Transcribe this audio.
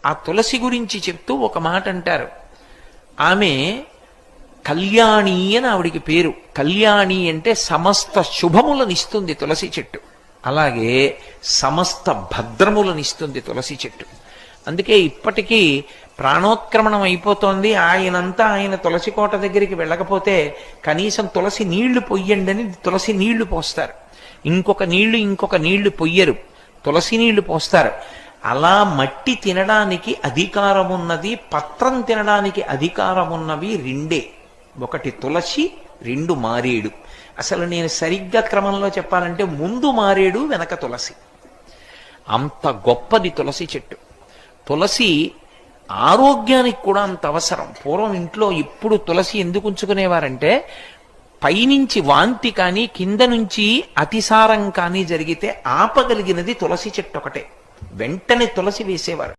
ఆ తులసి గురించి చెప్తూ ఒక మాట అంటారు. ఆమె కళ్యాణి అని ఆవిడికి పేరు. కళ్యాణి అంటే సమస్త శుభములనిస్తుంది తులసి చెట్టు. అలాగే సమస్త భద్రములనిస్తుంది తులసి చెట్టు. అందుకే ఇప్పటికీ ప్రాణోత్క్రమణం అయిపోతోంది, ఆయనంతా ఆయన తులసి కోట దగ్గరికి వెళ్ళకపోతే కనీసం తులసి నీళ్లు పొయ్యండి అని తులసి నీళ్లు పోస్తారు. ఇంకొక నీళ్లు పొయ్యరు, తులసి నీళ్లు పోస్తారు. అలా మట్టి తినడానికి అధికారం ఉన్నది, పత్రం తినడానికి అధికారం ఉన్నవి రెండే. ఒకటి తులసి, రెండు మారేడు. అసలు నేను సరిగ్గా క్రమంలో చెప్పాలంటే ముందు మారేడు, వెనక తులసి. అంత గొప్పది తులసి చెట్టు. తులసి ఆరోగ్యానికి కూడా అంత అవసరం. పూర్వం ఇంట్లో ఇప్పుడు తులసి ఎందుకు ఉంచుకునేవారంటే, పైనుంచి వాంతి కానీ కింద నుంచి అతిసారం కానీ జరిగితే ఆపగలిగినది తులసి చెట్టు ఒకటే. వెంటనే తులసి వేసేవారు.